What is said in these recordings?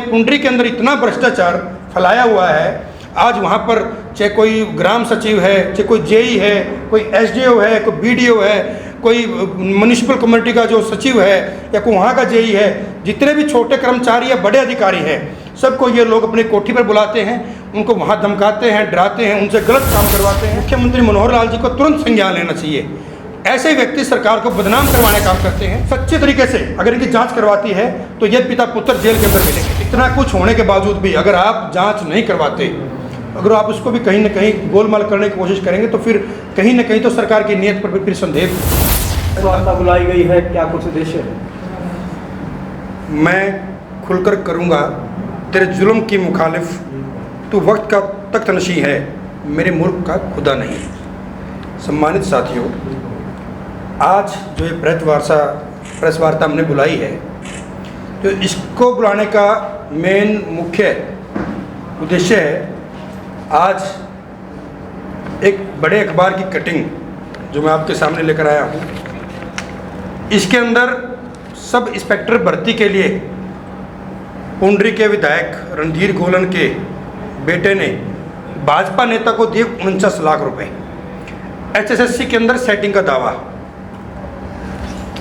पुंडरी के अंदर इतना भ्रष्टाचार फैलाया हुआ है। आज वहाँ पर चाहे कोई ग्राम सचिव है, चाहे कोई जेई है, कोई एसडीओ है, कोई बीडीओ है, कोई म्युनिसिपल कम्युनिटी का जो सचिव है या कोई वहाँ का जेई है, जितने भी छोटे कर्मचारी या बड़े अधिकारी हैं, सबको ये लोग अपनी कोठी पर बुलाते हैं, उनको वहाँ धमकाते हैं, डराते हैं, उनसे गलत काम करवाते हैं। मुख्यमंत्री मनोहर लाल जी को तुरंत संज्ञान लेना चाहिए। ऐसे व्यक्ति सरकार को बदनाम करवाने का काम करते हैं। सच्चे तरीके से अगर इनकी जांच करवाती है तो ये पिता पुत्र जेल के अंदर मिलेंगे। इतना कुछ होने के बावजूद भी अगर आप जांच नहीं करवाते, अगर आप उसको भी कहीं ना कहीं गोलमाल करने की कोशिश करेंगे तो फिर कहीं ना कहीं तो सरकार की नीयत पर फिर संदेह। वार्ता बुलाई गई है, क्या कुछ उद्देश्य है? मैं खुलकर करूँगा, तेरे जुल्म की मुखालिफ तू वक्त का तख्त नशी है, मेरे मुल्क का खुदा नहीं। सम्मानित साथियों, आज जो ये प्रेस वार्ता हमने बुलाई है, तो इसको बुलाने का मेन मुख्य उद्देश्य है, आज एक बड़े अखबार की कटिंग जो मैं आपके सामने लेकर आया हूँ, इसके अंदर सब इंस्पेक्टर भर्ती के लिए पुंडरी के विधायक रणधीर गोलन के बेटे ने भाजपा नेता को दिए 49 लाख रुपए। एचएसएससी के अंदर सेटिंग का दावा।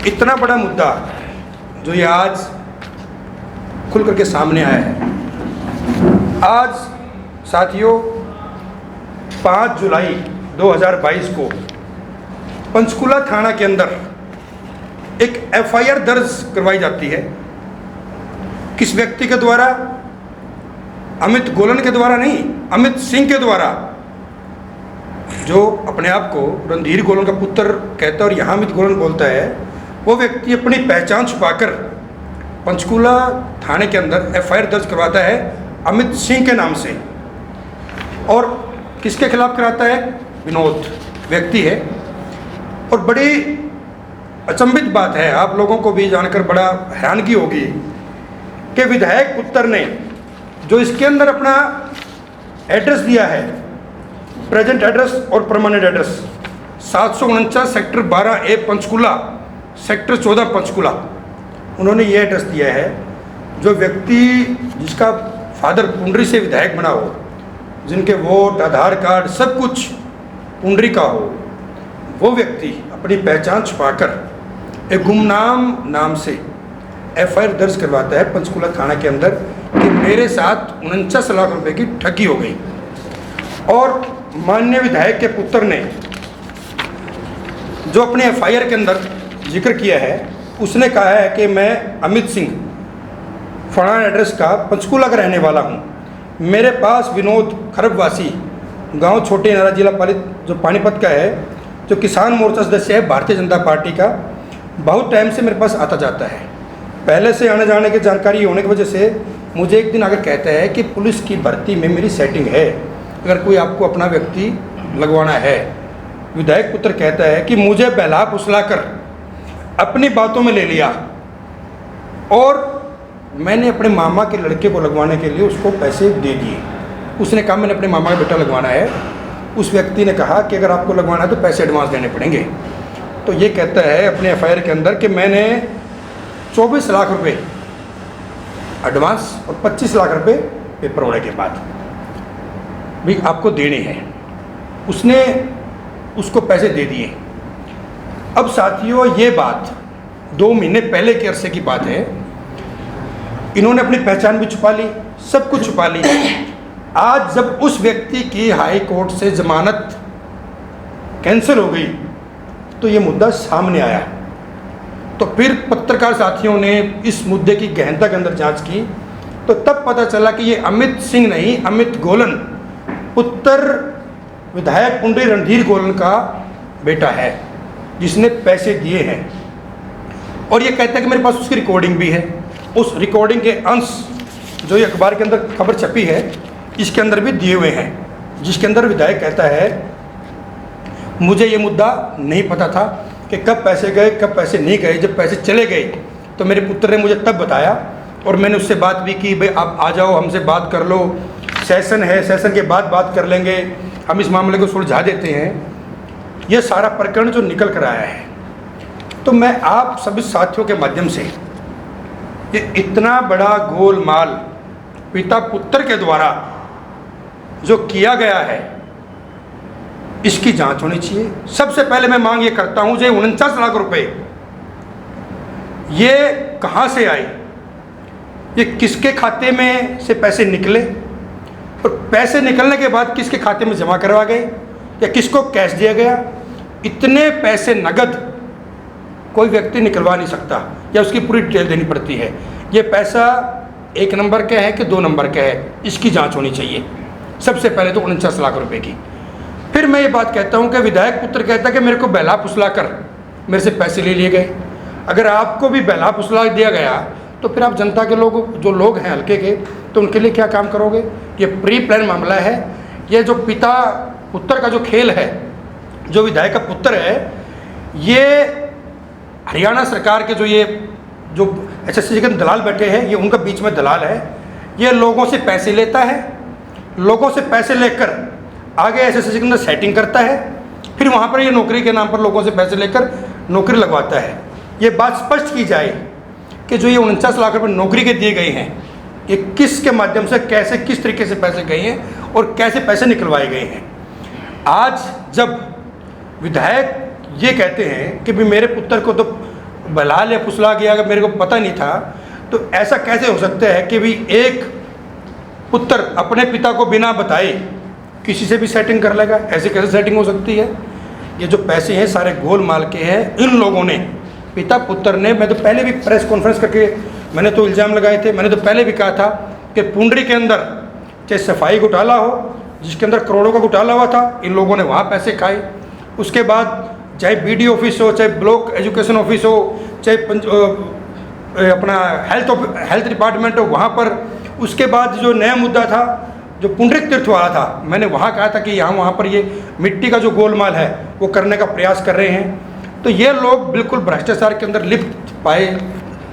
इतना बड़ा मुद्दा जो ये आज खुल करके सामने आया है। आज साथियों 5 जुलाई 2022 को पंचकुला थाना के अंदर एक एफआईआर दर्ज करवाई जाती है। किस व्यक्ति के द्वारा? अमित गोलन के द्वारा नहीं, अमित सिंह के द्वारा, जो अपने आप को रणधीर गोलन का पुत्र कहता है और यहाँ अमित गोलन बोलता है। वो व्यक्ति अपनी पहचान छुपाकर पंचकुला थाने के अंदर एफआईआर दर्ज करवाता है अमित सिंह के नाम से। और किसके खिलाफ कराता है? विनोद व्यक्ति है। और बड़ी अचंभित बात है, आप लोगों को भी जानकर बड़ा हैरानगी होगी कि विधायक पुत्र ने जो इसके अंदर अपना एड्रेस दिया है, प्रेजेंट एड्रेस और permanent address, 749 sector 12A Panchkula, sector 14 Panchkula, उन्होंने ये एड्रेस दिया है। जो व्यक्ति जिसका फादर पुंडरी से विधायक बना हो, जिनके वोट, आधार कार्ड सब कुछ पुंडरी का हो, वो व्यक्ति अपनी पहचान छुपाकर एक गुमनाम नाम से एफआईआर दर्ज करवाता है पंचकुला थाना के अंदर कि मेरे साथ 49 लाख रुपए की ठगी हो गई। और माननीय विधायक के पुत्र ने जो अपने एफआईआर के अंदर जिक्र किया है, उसने कहा है कि मैं अमित सिंह फलाना एड्रेस का पंचकुला का रहने वाला हूँ। मेरे पास विनोद खरबवासी, गांव छोटे नारा, जिला पालित जो पानीपत का है, जो किसान मोर्चा सदस्य है भारतीय जनता पार्टी का, बहुत टाइम से मेरे पास आता जाता है। पहले से आने जाने की जानकारी होने की वजह से मुझे एक दिन आकर कहता है कि पुलिस की भर्ती में मेरी सेटिंग है, अगर कोई आपको अपना व्यक्ति लगवाना है। विधायक पुत्र कहता है कि मुझे बहला फुसला कर अपनी बातों में ले लिया और मैंने अपने मामा के लड़के को लगवाने के लिए उसको पैसे दे दिए। उसने कहा मैंने अपने मामा का बेटा लगवाना है। उस व्यक्ति ने कहा कि अगर आपको लगवाना है तो पैसे एडवांस देने पड़ेंगे। तो ये कहता है अपने एफआईआर के अंदर कि मैंने 24 लाख रुपए एडवांस और 25 लाख रुपए पेपर होने के बाद भी आपको देने हैं। उसने उसको पैसे दे दिए। अब साथियों, ये बात 2 महीने पहले के अरसे की बात है। इन्होंने अपनी पहचान भी छुपा ली, सब कुछ छुपा ली। आज जब उस व्यक्ति की हाई कोर्ट से जमानत कैंसिल हो गई तो ये मुद्दा सामने आया। तो फिर पत्रकार साथियों ने इस मुद्दे की गहनता के अंदर जांच की तो तब पता चला कि ये अमित सिंह नहीं, अमित गोलन, पुत्र विधायक पुंडरी रणधीर गोलन का बेटा है, जिसने पैसे दिए हैं। और ये कहता है कि मेरे पास उसकी रिकॉर्डिंग भी है। उस रिकॉर्डिंग के अंश जो ये अखबार के अंदर खबर छपी है, इसके अंदर भी दिए हुए हैं, जिसके अंदर विधायक कहता है मुझे ये मुद्दा नहीं पता था कि कब पैसे गए कब पैसे नहीं गए। जब पैसे चले गए तो मेरे पुत्र ने मुझे तब बताया और मैंने उससे बात भी की, भाई आप आ जाओ, हमसे बात कर लो, सेशन है, सेशन के बाद बात कर लेंगे, हम इस मामले को सुलझा देते हैं। ये सारा प्रकरण जो निकल कर आया है, तो मैं आप सभी साथियों के माध्यम से ये इतना बड़ा गोलमाल पिता पुत्र के द्वारा जो किया गया है इसकी जांच होनी चाहिए। सबसे पहले मैं मांग ये करता हूं, जो 49 लाख रुपए ये कहां से आए, ये किसके खाते में से पैसे निकले और पैसे निकलने के बाद किसके खाते में जमा करवा गए या किसको कैश दिया गया। इतने पैसे नगद कोई व्यक्ति निकलवा नहीं सकता या उसकी पूरी डिटेल देनी पड़ती है। ये पैसा 1 नंबर का है कि 2 नंबर का है, इसकी जांच होनी चाहिए सबसे पहले तो 49 लाख रुपए की। फिर मैं ये बात कहता हूँ कि विधायक पुत्र कहता है कि मेरे को बहला फुसला कर मेरे से पैसे ले लिए गए। अगर आपको भी बहला फुसला दिया गया तो फिर आप जनता के लोग जो लोग हैं हल्के के, तो उनके लिए क्या काम करोगे। ये प्री प्लान मामला है। ये जो पिता पुत्र का जो खेल है, जो विधायक का पुत्र है, ये हरियाणा सरकार के जो एसएससी के दलाल बैठे हैं, ये उनका बीच में दलाल है। ये लोगों से पैसे लेता है, लोगों से पैसे लेकर आगे एसएससी के अंदर सेटिंग करता है, फिर वहाँ पर ये नौकरी के नाम पर लोगों से पैसे लेकर नौकरी लगवाता है। ये बात स्पष्ट की जाए कि जो ये 49 लाख रुपए नौकरी के दिए गए हैं, ये किसके माध्यम से कैसे किस तरीके से पैसे गए हैं और कैसे पैसे निकलवाए गए हैं। आज जब विधायक ये कहते हैं कि भी मेरे पुत्र को तो बहला या फुसला गया, अगर मेरे को पता नहीं था, तो ऐसा कैसे हो सकता है कि भी एक पुत्र अपने पिता को बिना बताए किसी से भी सेटिंग कर लेगा। ऐसे कैसे सेटिंग हो सकती है। ये जो पैसे हैं सारे गोलमाल के हैं। इन लोगों ने, पिता पुत्र ने, मैं तो पहले भी प्रेस कॉन्फ्रेंस करके मैंने तो इल्ज़ाम लगाए थे, मैंने तो पहले भी कहा था कि पुंडरी के अंदर चाहे सफाई घोटाला हो जिसके अंदर करोड़ों का घोटाला हुआ था, इन लोगों ने वहाँ पैसे खाए। उसके बाद चाहे BD ऑफिस हो, चाहे ब्लॉक एजुकेशन ऑफिस हो, चाहे अपना हेल्थ डिपार्टमेंट हो, वहाँ पर। उसके बाद जो नया मुद्दा था, जो पुंडरिक तीर्थ वाला था, मैंने वहाँ कहा था कि यहाँ वहाँ पर ये मिट्टी का जो गोलमाल है वो करने का प्रयास कर रहे हैं। तो ये लोग बिल्कुल भ्रष्टाचार के अंदर लिप्त पाए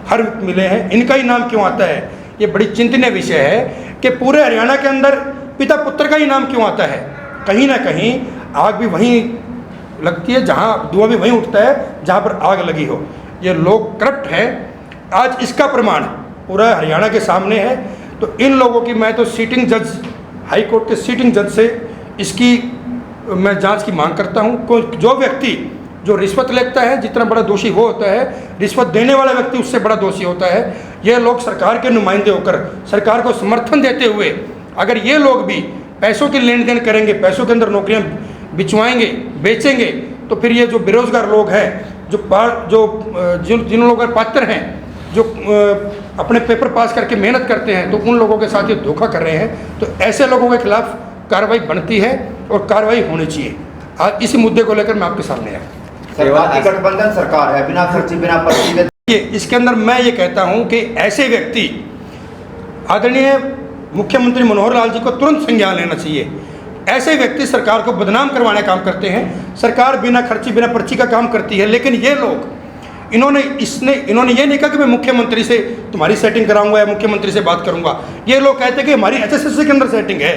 हर मिले हैं। इनका ही नाम क्यों आता है, ये बड़ी चिंतनीय विषय है कि पूरे हरियाणा के अंदर पिता पुत्र का ही नाम क्यों आता है। कहीं ना कहीं आग भी वहीं लगती है, जहाँ धुआं भी वहीं उठता है जहाँ पर आग लगी हो। ये लोग करप्ट हैं। आज इसका प्रमाण पूरा हरियाणा के सामने है। तो इन लोगों की मैं तो सीटिंग जज, हाई कोर्ट के सीटिंग जज से इसकी मैं जांच की मांग करता हूं। कोई जो व्यक्ति जो रिश्वत लेता है, जितना बड़ा दोषी वो होता है, रिश्वत देने वाला व्यक्ति उससे बड़ा दोषी होता है। ये लोग सरकार के नुमाइंदे होकर सरकार को समर्थन देते हुए अगर ये लोग भी पैसों की लेन देन करेंगे, पैसों के अंदर नौकरियां बिचवाएंगे, बेचेंगे, तो फिर ये जो बेरोजगार लोग हैं, जिन लोगों के पात्र हैं, जो अपने पेपर पास करके मेहनत करते हैं, तो उन लोगों के साथ ये धोखा कर रहे हैं। तो ऐसे लोगों के खिलाफ कार्रवाई बनती है और कार्रवाई होनी चाहिए। आज इसी मुद्दे को लेकर मैं आपके सामने आया। सरकार की गठबंधन सरकार है, बिना खर्ची बिना पर्ची के। इसके अंदर मैं ये कहता हूं कि ऐसे व्यक्ति आदरणीय मुख्यमंत्री मनोहर लाल जी को तुरंत संज्ञान लेना चाहिए। ऐसे व्यक्ति सरकार को बदनाम करवाने का काम करते हैं। सरकार बिना खर्ची बिना पर्ची का काम करती है, लेकिन ये लोग इन्होंने ये नहीं कहा कि मैं मुख्यमंत्री से तुम्हारी सेटिंग कराऊंगा या मुख्यमंत्री से बात करूंगा। ये लोग कहते हैं कि हमारी एसएससी के अंदर सेटिंग है।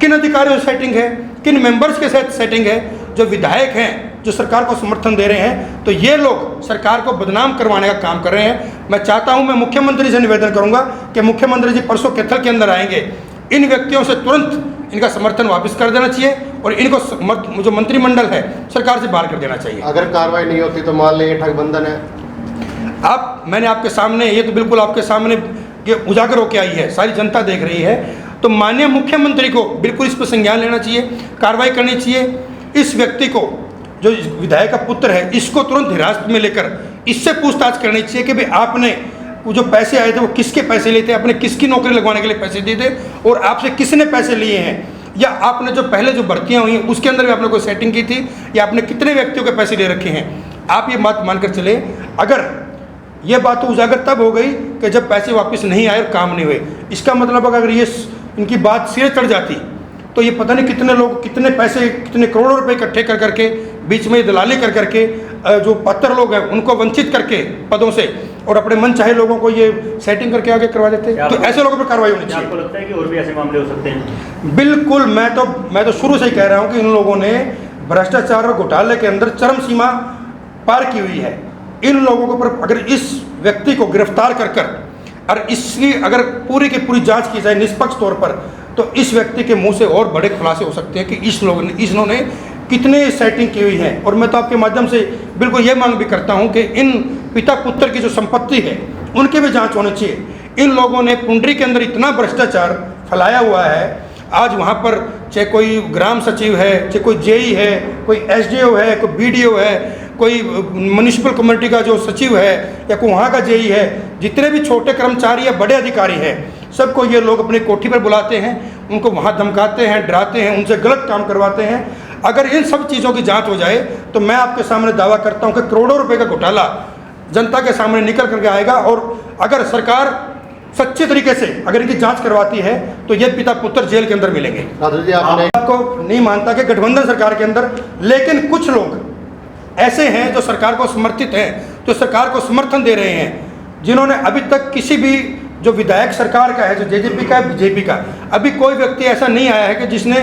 किन अधिकारियों से सेटिंग है, किन मेंबर्स के साथ सेटिंग है, जो विधायक हैं, जो सरकार को समर्थन दे रहे हैं। तो ये लोग सरकार को बदनाम करवाने का काम कर रहे हैं। मैं चाहता हूं, मैं मुख्यमंत्री से निवेदन करूंगा कि मुख्यमंत्री जी परसों कैथल के अंदर आएंगे, इन व्यक्तियों से तुरंत इनका समर्थन वापस कर देना चाहिए और इनको जो मंत्रिमंडल है सरकार से बाहर कर देना चाहिए। अगर कार्रवाई नहीं होती तो मान लें ये ठगबंधन है। मैंने आपके सामने, ये तो बिल्कुल आपके सामने ये उजागर होकर आई है, सारी जनता देख रही है। तो माननीय मुख्यमंत्री को बिल्कुल इस पर संज्ञान लेना चाहिए, कार्रवाई करनी चाहिए। इस व्यक्ति को, जो विधायक का पुत्र है, इसको तुरंत हिरासत में लेकर इससे पूछताछ करनी चाहिए कि भाई आपने वो जो पैसे आए थे वो किसके पैसे लिए थे, आपने किसकी नौकरी लगवाने के लिए पैसे दिए थे और आपसे किसने पैसे लिए हैं, या आपने जो पहले जो भर्तियाँ हुई हैं उसके अंदर भी आपने कोई सेटिंग की थी, या आपने कितने व्यक्तियों के पैसे ले रखे हैं। आप ये बात मानकर चले। अगर ये बात तो उजागर तब हो गई कि जब पैसे वापस नहीं आए और काम नहीं हुए। इसका मतलब अगर ये इनकी बात सिरे चढ़ जाती तो ये पता नहीं कितने लोग कितने पैसे, कितने करोड़ों रुपए इकट्ठे कर करके, बीच में दलाली कर करके जो पात्र लोग हैं उनको वंचित करके पदों से और अपने मन चाहे लोगों को ये सेटिंग करके आगे करवा देते। तो ऐसे लोगों पर कार्रवाई होनी चाहिए। आपको लगता है कि और भी ऐसे मामले हो सकते हैं? बिल्कुल। मैं तो शुरू से ही कह रहा हूँ कि इन लोगों ने भ्रष्टाचार और घोटाले के अंदर चरम सीमा पार की हुई है। इन लोगों के ऊपर अगर इस व्यक्ति को गिरफ्तार कर और इसकी अगर पूरी की पूरी जांच की जाए निष्पक्ष तौर पर, तो इस व्यक्ति के मुंह से और बड़े खुलासे हो सकते हैं कि इन्होंने कितने सेटिंग की हुई है। और मैं तो आपके माध्यम से बिल्कुल ये मांग भी करता हूं कि इन पिता पुत्र की जो संपत्ति है उनकी भी जांच होनी चाहिए। इन लोगों ने पुंडरी के अंदर इतना भ्रष्टाचार फैलाया हुआ है, आज वहाँ पर चाहे कोई ग्राम सचिव है, चाहे कोई जेई है, कोई एसडीओ है, कोई बीडीओ है, कोई म्यूनिसिपल कम्युनिटी का जो सचिव है या कोई वहाँ का जेई है, जितने भी छोटे कर्मचारी या बड़े अधिकारी हैं, सबको ये लोग अपनी कोठी पर बुलाते हैं, उनको वहाँ धमकाते हैं, डराते हैं, उनसे गलत काम करवाते हैं। अगर इन सब चीज़ों की जांच हो जाए तो मैं आपके सामने दावा करता हूँ कि करोड़ों रुपए का घोटाला जनता के सामने निकल करके आएगा। और अगर सरकार सच्चे तरीके से अगर इनकी जांच करवाती है तो ये पिता पुत्र जेल के अंदर मिलेंगे। राजू जी, आपने आपको नहीं मानता कि गठबंधन सरकार के अंदर, लेकिन कुछ लोग ऐसे हैं जो सरकार को समर्थित हैं, जो सरकार को समर्थन दे रहे हैं, जिन्होंने अभी तक किसी भी जो विधायक सरकार का है, जो जेजेपी का है, बीजेपी का, अभी कोई व्यक्ति ऐसा नहीं आया है कि जिसने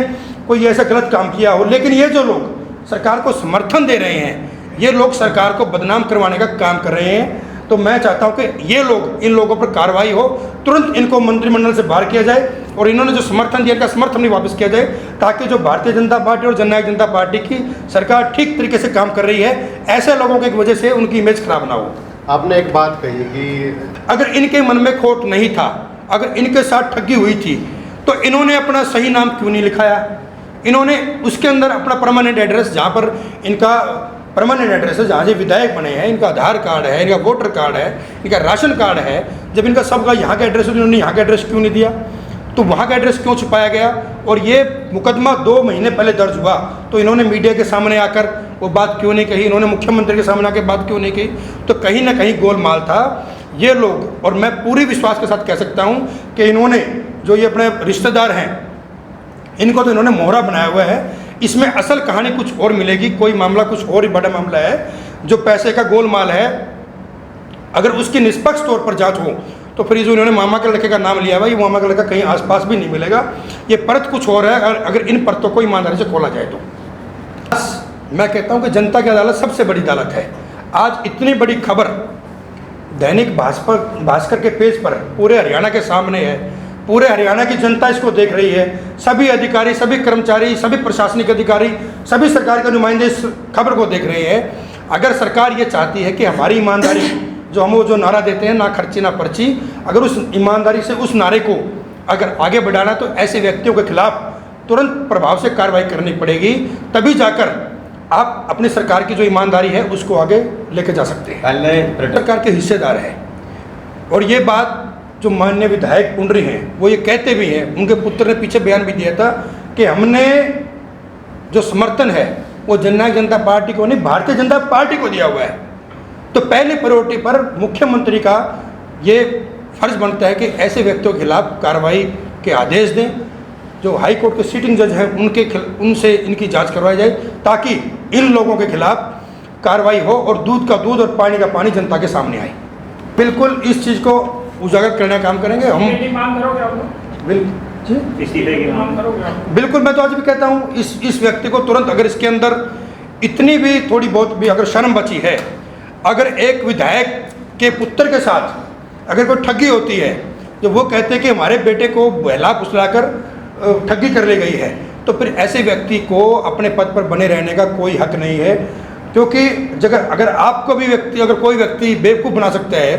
कोई ऐसा गलत काम किया हो। लेकिन ये जो लोग सरकार को समर्थन दे रहे हैं, ये लोग सरकार को बदनाम करवाने का काम कर रहे हैं। तो मैं चाहता हूं कि ये लोग, इन लोगों पर कार्रवाई हो, तुरंत इनको मंत्रिमंडल से बाहर किया जाए और इन्होंने जो समर्थन दिया इनका समर्थन भी वापस किया जाए, ताकि जो भारतीय जनता पार्टी और जननायक जनता पार्टी की सरकार ठीक तरीके से काम कर रही है, ऐसे लोगों की वजह से उनकी इमेज खराब ना हो। आपने एक बात कही कि अगर इनके मन में खोट नहीं था, अगर इनके साथ ठगी हुई थी, तो इन्होंने अपना सही नाम क्यों नहीं लिखाया? इन्होंने उसके अंदर अपना परमानेंट एड्रेस, जहाँ पर इनका परमानेंट एड्रेस है, जहाँ से विधायक बने हैं, इनका आधार कार्ड है, इनका वोटर कार्ड है, इनका राशन कार्ड है, जब इनका सबका यहाँ का एड्रेस है, इन्होंने यहाँ का एड्रेस क्यों नहीं दिया? तो वहाँ का एड्रेस क्यों छुपाया गया? और ये मुकदमा 2 महीने पहले दर्ज हुआ तो इन्होंने मीडिया के सामने आकर वो बात क्यों नहीं कही? इन्होंने मुख्यमंत्री के सामने आकर बात क्यों नहीं कही? तो कहीं ना कहीं गोलमाल था। ये लोग, और मैं पूरी विश्वास के साथ कह सकता हूँ कि इन्होंने जो ये अपने रिश्तेदार हैं, इनको तो इन्होंने मोहरा बनाया हुआ है। इसमें असल कहानी कुछ और मिलेगी, कोई मामला कुछ और ही बड़ा मामला है, जो पैसे का गोलमाल है। अगर उसकी निष्पक्ष तौर पर जांच हो तो फिर जो इन्होंने मामा के लड़के का नाम लिया हुआ, ये मामा का लड़का कहीं आसपास भी नहीं मिलेगा। ये परत कुछ और है, अगर इन परतों को ईमानदारी से खोला जाए तो। बस मैं कहता हूँ कि जनता की अदालत सबसे बड़ी अदालत है। आज इतनी बड़ी खबर दैनिक भास्कर के पेज पर पूरे हरियाणा के सामने है, पूरे हरियाणा की जनता इसको देख रही है, सभी अधिकारी, सभी कर्मचारी, सभी प्रशासनिक अधिकारी, सभी सरकार के नुमाइंदे इस खबर को देख रहे हैं। अगर सरकार ये चाहती है कि हमारी ईमानदारी, जो हम वो जो नारा देते हैं, ना खर्ची ना पर्ची, अगर उस ईमानदारी से उस नारे को अगर आगे बढ़ाना, तो ऐसे व्यक्तियों के खिलाफ तुरंत प्रभाव से कार्रवाई करनी पड़ेगी। तभी जाकर आप अपनी सरकार की जो ईमानदारी है उसको आगे लेके जा सकते हैं। सरकार के हिस्सेदार है। और ये बात जो माननीय विधायक पुंडरी हैं वो ये कहते भी हैं, उनके पुत्र ने पीछे बयान भी दिया था कि हमने जो समर्थन है वो जननायक जनता पार्टी को नहीं, भारतीय जनता पार्टी को दिया हुआ है। तो पहली प्रायोरिटी पर मुख्यमंत्री का ये फर्ज बनता है कि ऐसे व्यक्तियों के खिलाफ कार्रवाई के आदेश दें। जो हाई कोर्ट के सिटिंग जज हैं उनसे इनकी जांच करवाई जाए, ताकि इन लोगों के खिलाफ कार्रवाई हो और दूध का दूध और पानी का पानी जनता के सामने आए। बिल्कुल इस चीज़ को उजागर करने का काम करेंगे हम। बिल्कुल, मैं तो आज भी कहता हूँ इस व्यक्ति को तुरंत, अगर इसके अंदर इतनी भी थोड़ी बहुत भी अगर शर्म बची है, अगर एक विधायक के पुत्र के साथ अगर कोई ठगी होती है, जो वो कहते हैं कि हमारे बेटे को बहला फुसलाकर ठगी कर ली गई है, तो फिर ऐसे व्यक्ति को अपने पद पर बने रहने का कोई हक नहीं है। क्योंकि अगर आपको भी अगर कोई व्यक्ति बेवकूफ़ बना सकता है,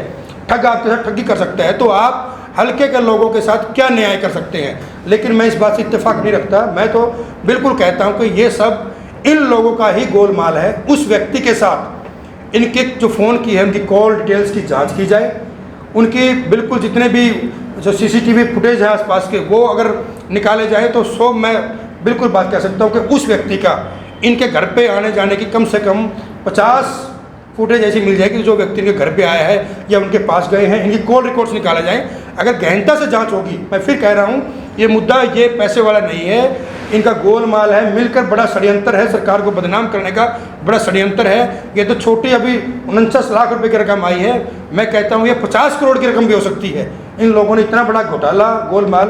ठग आपके साथ ठगी कर सकता है, तो आप हल्के के लोगों के साथ क्या न्याय कर सकते हैं? लेकिन मैं इस बात से इत्तेफाक नहीं रखता। मैं तो बिल्कुल कहता हूं कि ये सब इन लोगों का ही गोलमाल है। उस व्यक्ति के साथ इनके जो फ़ोन की है, उनकी कॉल डिटेल्स की जांच की जाए, उनकी बिल्कुल जितने भी जो CCTV फुटेज है आसपास के, वो अगर निकाले जाए तो मैं बिल्कुल बात कह सकता हूँ कि उस व्यक्ति का इनके घर पे आने जाने की कम से कम 50 फुटेज ऐसी मिल जाएगी, जो व्यक्ति इनके घर पे आया है या उनके पास गए हैं, इनकी कॉल रिकॉर्ड्स निकाले जाएं। अगर गहनता से जांच होगी, मैं फिर कह रहा हूँ, ये मुद्दा ये पैसे वाला नहीं है, इनका गोलमाल है, मिलकर बड़ा षड्यंत्र है, सरकार को बदनाम करने का बड़ा षड्यंत्र है। ये तो छोटी अभी 49 लाख रुपए की रकम आई है, मैं कहता हूँ ये 50 करोड़ की रकम भी हो सकती है। इन लोगों ने इतना बड़ा घोटाला, गोलमाल,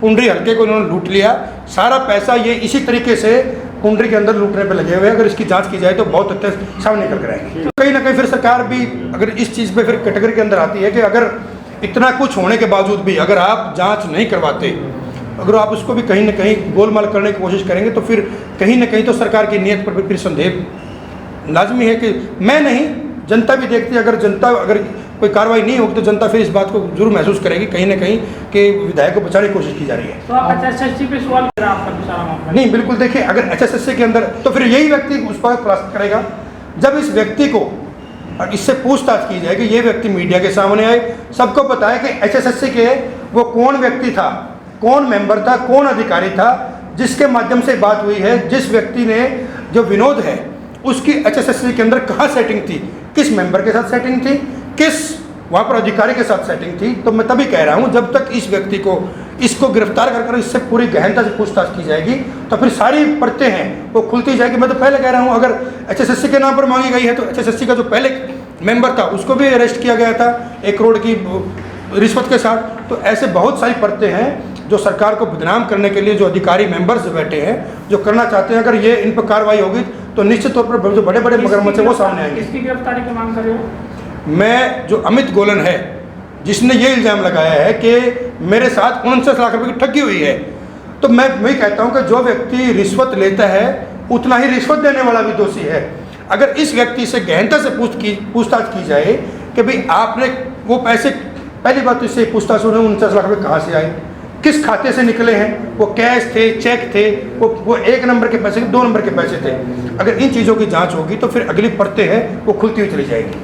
पुंडरी हल्के को इन्होंने लूट लिया। सारा पैसा ये इसी तरीके से पुंडरी के अंदर लूटने पे लगे हुए हैं। अगर इसकी जांच की जाए तो बहुत तथ्य सामने निकल कर आएंगे। कहीं ना कहीं फिर सरकार भी अगर इस चीज़ पे फिर कैटेगरी के अंदर आती है कि अगर इतना कुछ होने के बावजूद भी अगर आप जांच नहीं करवाते, अगर आप उसको भी कहीं ना कहीं गोलमाल करने की कोशिश करेंगे, तो फिर कहीं ना कहीं तो सरकार की नीयत पर फिर संदेह लाजमी है कि मैं नहीं, जनता भी देखती है। अगर कोई कार्रवाई नहीं होगी तो जनता फिर इस बात को जरूर महसूस करेगी कहीं ना कहीं कि विधायक को बचाने की कोशिश की जा रही है। तो आप HSSC पे सवाल कर रहे हैं, आपका सारा मामला नहीं, बिल्कुल देखिए, अगर HSSC के अंदर तो फिर यही व्यक्ति उस पर खुलासा करेगा जब इस व्यक्ति को इससे पूछताछ की जाए कि ये व्यक्ति मीडिया के सामने आए, सबको पता है कि HSSC के वो कौन व्यक्ति था, कौन मेंबर था, कौन अधिकारी था जिसके माध्यम से बात हुई है, जिस व्यक्ति ने जो विनोद है उसकी HSSC के अंदर कहाँ सेटिंग थी, किस मेंबर के साथ सेटिंग थी, किस वहाँ पर अधिकारी के साथ सेटिंग थी। तो मैं तभी कह रहा हूँ जब तक इस व्यक्ति को इसको गिरफ्तार कर इससे पूरी गहनता से पूछताछ की जाएगी तो फिर सारी परतें हैं वो खुलती जाएगी। मैं तो पहले कह रहा हूँ अगर HSSC के नाम पर मांगी गई है तो HSSC का जो पहले मेंबर था उसको भी अरेस्ट किया गया था 1 करोड़ की रिश्वत के साथ। तो ऐसे बहुत सारी परतें हैं जो सरकार को बदनाम करने के लिए जो अधिकारी मेंबर्स बैठे हैं जो करना चाहते हैं, अगर ये इन पर कार्रवाई होगी तो निश्चित तौर पर जो बड़े बड़े मगरमच्छ है वो सामने आएंगे। किसकी गिरफ्तारी की मांग कर रहे हो? मैं जो अमित गोलन है जिसने ये इल्ज़ाम लगाया है कि मेरे साथ 49 लाख रुपए की ठगी हुई है, तो मैं वही कहता हूँ कि जो व्यक्ति रिश्वत लेता है उतना ही रिश्वत देने वाला भी दोषी है। अगर इस व्यक्ति से गहनता से पूछताछ की जाए कि भाई आपने वो पैसे, पहली बात तो इससे पूछताछ उन्हें 49 लाख रुपये कहाँ से आए, किस खाते से निकले हैं, वो कैश थे, चेक थे, वो 1 नंबर के पैसे, 2 नंबर के पैसे थे। अगर इन चीज़ों की जांच होगी तो फिर अगली परतें हैं वो खुलती हुई चली जाएगी।